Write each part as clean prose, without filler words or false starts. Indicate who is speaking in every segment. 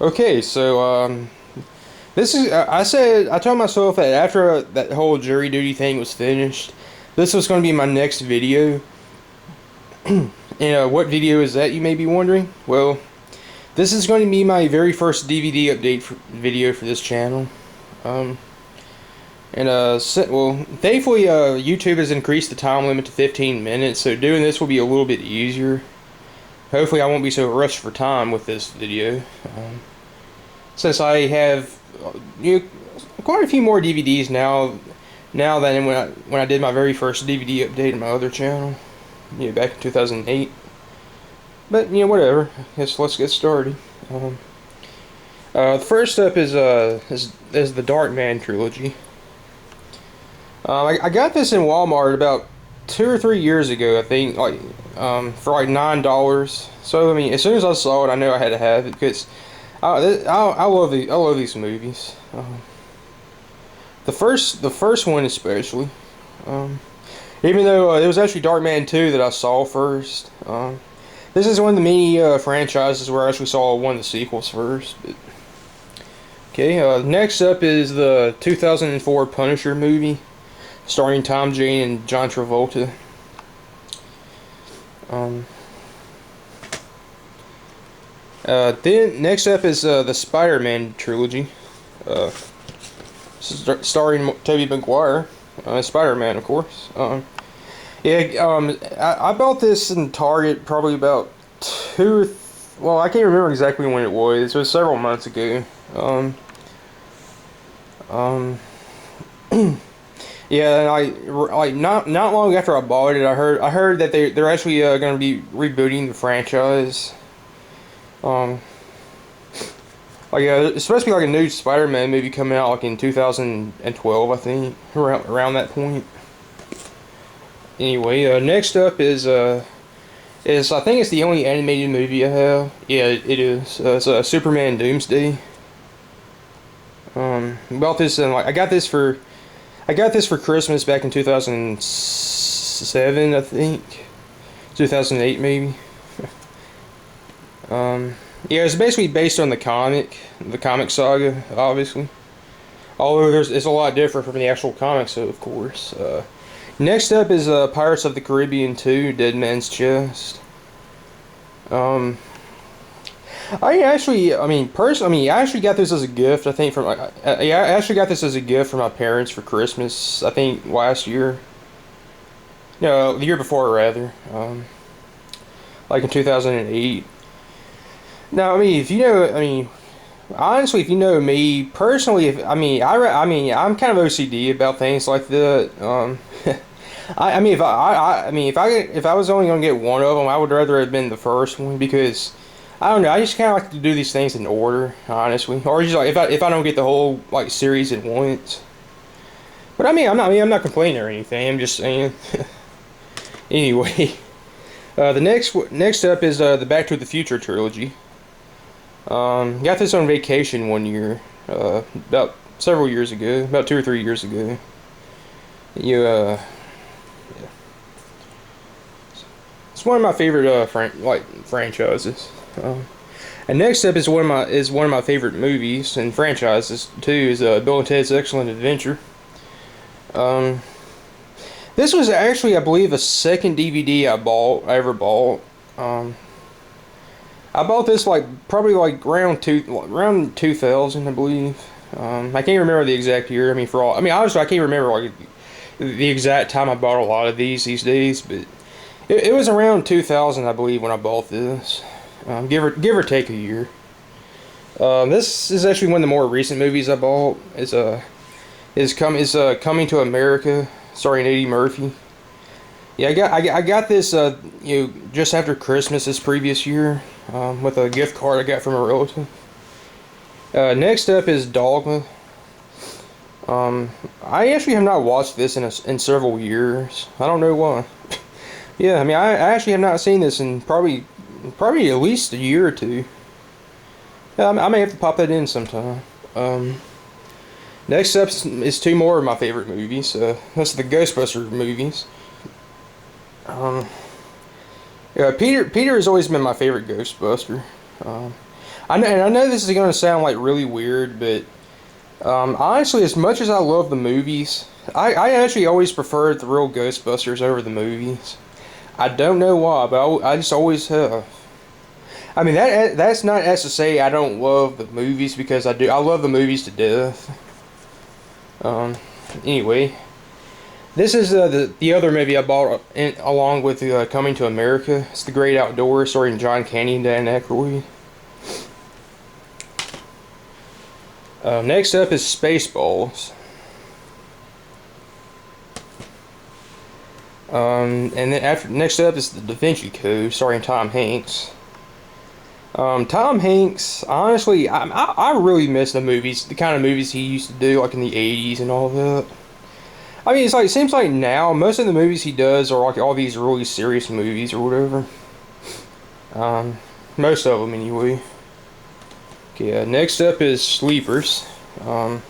Speaker 1: Okay, so this is I told myself that after that whole jury duty thing was finished, this was going to be my next video. And what video is that, you may be wondering? Well, this is going to be my very first DVD update video for this channel. Um, well, thankfully, YouTube has increased the time limit to 15 minutes, so doing this will be a little bit easier. Hopefully, I won't be so rushed for time with this video. Since I have quite a few more DVDs now than when I did my very first DVD update on my other channel, back in 2008. But whatever. Let's get started. First up is the Darkman trilogy. I got this in Walmart about 2 or 3 years ago, I think, for like $9. So I mean, as soon as I saw it, I knew I had to have it because I love these movies. The first one especially. Even though it was actually Darkman 2 that I saw first. This is one of the many franchises where I actually saw one of the sequels first. But, okay, next up is the 2004 Punisher movie, starring Tom Jane and John Travolta. Then next up is the Spider-Man trilogy, starring Tobey Maguire, Spider-Man, of course. I bought this in Target probably about well, I can't remember exactly when it was. It was several months ago. Yeah, and not long after I bought it, I heard that they're actually going to be rebooting the franchise. It's supposed to be like a new Spider-Man movie coming out like in 2012, I think, around that point. Anyway, next up is I think it's the only animated movie I have. Yeah, it is. It's Superman Doomsday. Bought this and I got this for Christmas back in 2007, I think, 2008 maybe. Yeah, it's basically based on the comic saga, obviously. Although it's a lot different from the actual comics, of course. Next up is Pirates of the Caribbean 2: Dead Man's Chest. I actually got this as a gift. I think I actually got this as a gift from my parents for Christmas. I think last year. No, the year before, rather. Like in 2008. Now, honestly, if you know me personally, I'm kind of OCD about things like that. If I was only gonna get one of them, I would rather have been the first one because I don't know. I just kind of like to do these things in order, honestly, or just like if I don't get the whole like series at once. But I'm not complaining or anything. I'm just saying. Anyway, the next up is the Back to the Future trilogy. Got this on vacation one year, about several years ago, about 2 or 3 years ago. Yeah. It's one of my favorite franchises. And next up is one of my favorite movies and franchises too. Is Bill and Ted's Excellent Adventure. This was actually, I believe, the second DVD I ever bought. I bought this probably around 2000, I believe. I can't remember the exact year. Obviously I can't remember the exact time I bought a lot of these days, but it was around 2000, I believe, when I bought this. Give or take a year. This is actually one of the more recent movies I bought. It's Coming to America, starring Eddie Murphy. Yeah, I got this just after Christmas this previous year, with a gift card I got from a relative. Next up is Dogma. I actually have not watched this in several years. I don't know why. Yeah, I actually have not seen this in probably at least a year or two. Yeah, I may have to pop that in sometime. Next up is two more of my favorite movies. That's the Ghostbusters movies. Yeah, Peter has always been my favorite Ghostbuster. I know this is gonna sound like really weird, but honestly, as much as I love the movies, I actually always preferred the real Ghostbusters over the movies. I don't know why, but I just always have. I mean that's not as to say I don't love the movies, because I do. I love the movies to death. Anyway, this is the other movie I bought along with Coming to America. It's The Great Outdoors, starring John Candy and Dan Aykroyd. Next up is Spaceballs. And then next up is The Da Vinci Code, starring Tom Hanks. Tom Hanks, honestly, I really miss the movies, the kind of movies he used to do, like in the 80s and all that. I mean, it seems like now, most of the movies he does are like all these really serious movies or whatever. Most of them, anyway. Okay, next up is Sleepers. I've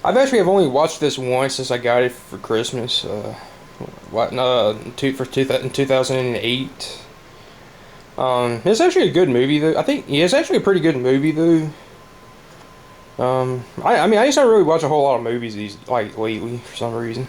Speaker 1: only watched this once since I got it for Christmas. In 2008. It's actually a good movie though. I think it's actually a pretty good movie though. I mean I just don't really watch a whole lot of movies lately for some reason.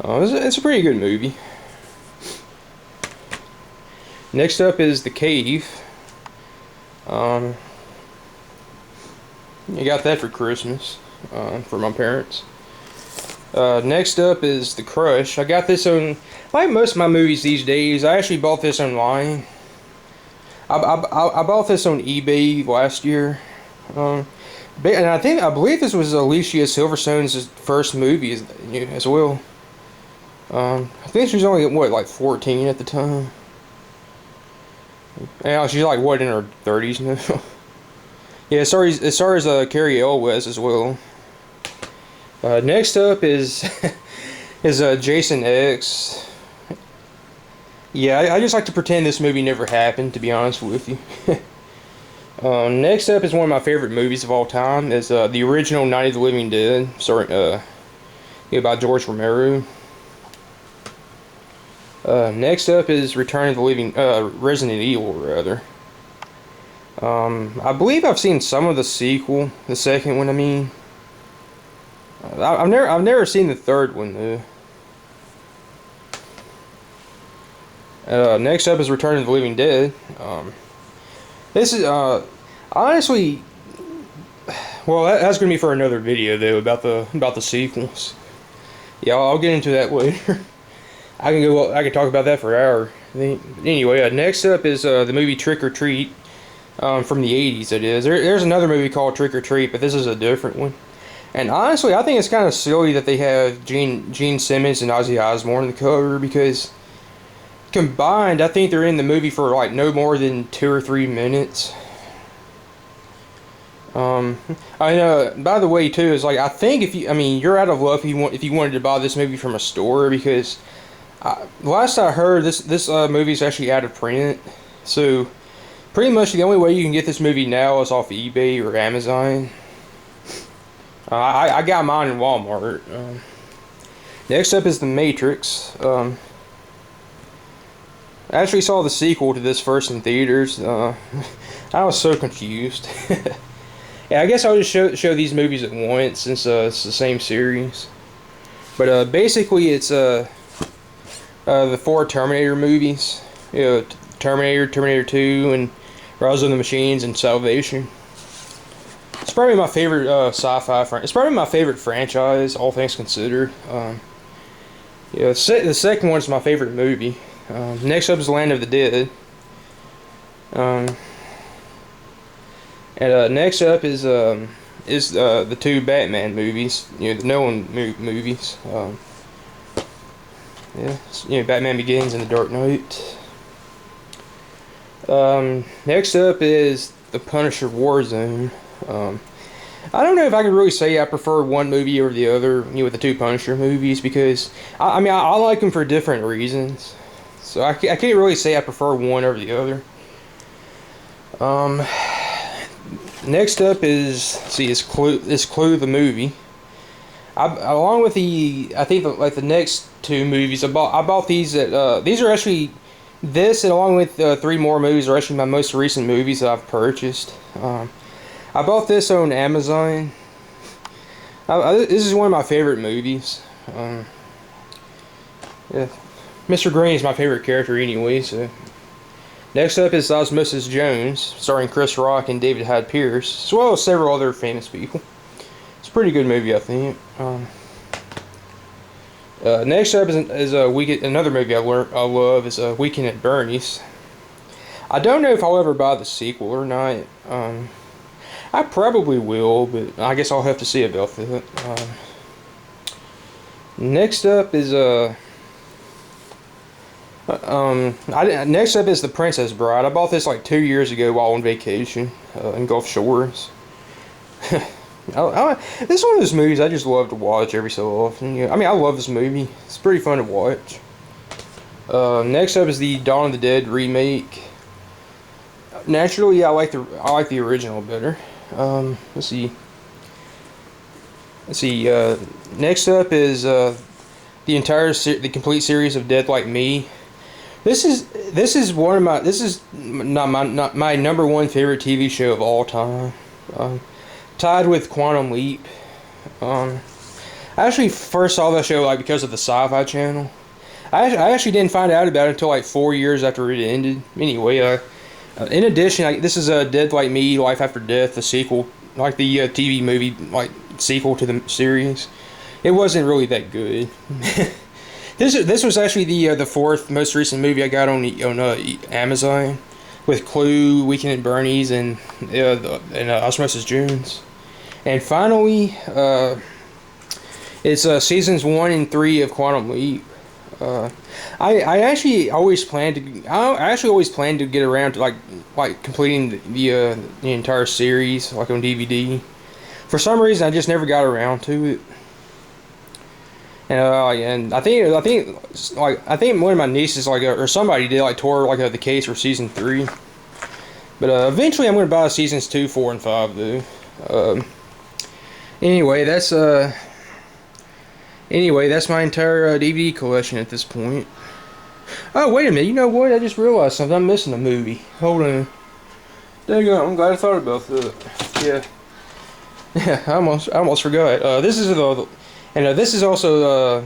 Speaker 1: It's a pretty good movie. Next up is The Cave. I got that for Christmas for my parents. Next up is The Crush. I got this on, like most of my movies these days, I actually bought this online. I bought this on eBay last year. And I believe this was Alicia Silverstone's first movie as well. I think she was only, what, like 14 at the time. Yeah, she's like, what, in her 30s now? Yeah, as far as Carrie Elwes as well. Next up is Jason X. Yeah, I just like to pretend this movie never happened, to be honest with you. Next up is one of my favorite movies of all time. Is the original Night of the Living Dead, by George Romero. Next up is Return of the Living, Resident Evil, rather. I believe I've seen some of the sequel, the second one. I mean, I've never seen the third one though. Next up is Return of the Living Dead. This is honestly, well, that's gonna be for another video though, about the sequels. Yeah, I'll get into that later. I can talk about that for an hour. Anyway, next up is the movie Trick or Treat, from the 80s. It is. There's another movie called Trick or Treat, but this is a different one. And honestly, I think it's kind of silly that they have Gene Simmons and Ozzy Osbourne in the cover, because combined, I think they're in the movie for like no more than 2 or 3 minutes. I know. By the way, too, is like, I think you're out of luck if you wanted to buy this movie from a store, because last I heard, this movie is actually out of print. So pretty much the only way you can get this movie now is off eBay or Amazon. I got mine in Walmart. Next up is The Matrix. I actually saw the sequel to this first in theaters. I was so confused. Yeah, I guess I'll just show these movies at once, since it's the same series. But basically, it's the 4 Terminator movies. You know, Terminator, Terminator 2, and Rise of the Machines, and Salvation. It's probably my favorite sci-fi. It's probably my favorite franchise, all things considered. Yeah, the second one is my favorite movie. Next up is Land of the Dead. And next up is the 2 Batman movies. You know, the Nolan movies. Yeah, Batman Begins and The Dark Knight. Next up is The Punisher Warzone. I don't know if I can really say I prefer one movie over the other, with the 2 Punisher movies, because I like them for different reasons. So I can't really say I prefer one over the other. Next up is Clue the movie. Along with the next 2 movies, I bought these at these are actually This, and along with 3 more movies, are actually my most recent movies that I've purchased. I bought this on Amazon. This is one of my favorite movies. Yeah. Mr. Green is my favorite character anyway, so. Next up is Osmosis Jones, starring Chris Rock and David Hyde Pierce, as well as several other famous people. It's a pretty good movie, I think. Next up is another movie I love is Weekend at Bernie's. I don't know if I'll ever buy the sequel or not. I probably will, but I guess I'll have to see about that. Next up is next up is The Princess Bride. I bought this like 2 years ago while on vacation in Gulf Shores. This is one of those movies I just love to watch every so often. Yeah, I mean, I love this movie. It's pretty fun to watch. Next up is the Dawn of the Dead remake. Naturally, I like the original better. Let's see. Next up is the complete series of Dead Like Me. This is not my number one favorite TV show of all time. Tied with Quantum Leap. I actually first saw that show like because of the Sci-Fi Channel. I actually didn't find out about it until like 4 years after it ended. Anyway, in addition, this is Dead Like Me, Life After Death, the sequel, like the TV movie, like sequel to the series. It wasn't really that good. This was actually the fourth most recent movie I got on Amazon, with Clue, Weekend at Bernie's, and Osmosis Jones. And finally, it's seasons 1 and 3 of Quantum Leap. I actually always planned to get around to like completing the entire series like on DVD. For some reason, I just never got around to it. And I think one of my nieces or somebody did tore the case for season 3. But eventually I'm going to buy seasons 2, 4, and 5 though. Anyway, that's my entire DVD collection at this point. Oh, wait a minute. You know what? I just realized something. I'm missing a movie. Hold on. There you go. I'm glad I thought about that. Yeah. Yeah, I almost forgot. This is this is also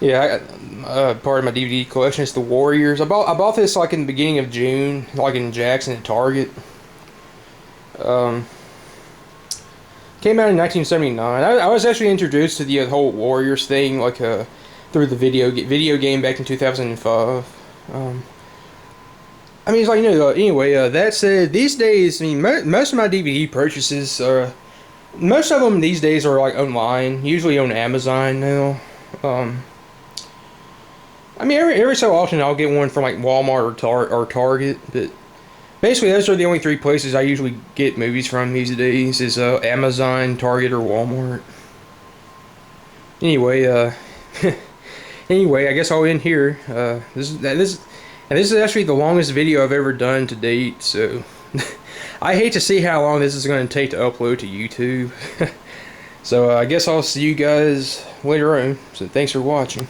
Speaker 1: part of my DVD collection. It's The Warriors. I bought this like in the beginning of June, like in Jackson at Target. Came out in 1979. I was actually introduced to the whole Warriors thing through the video game back in 2005. I mean, it's anyway, that said, these days, I mean, most of my DVD purchases most of them these days are online, usually on Amazon now. I mean, every so often I'll get one from Walmart or Target, but basically those are the only 3 places I usually get movies from these days is Amazon, Target, or Walmart. Anyway, anyway, I guess I'll end here. This is actually the longest video I've ever done to date, so I hate to see how long this is going to take to upload to YouTube. So I guess I'll see you guys later on. So thanks for watching.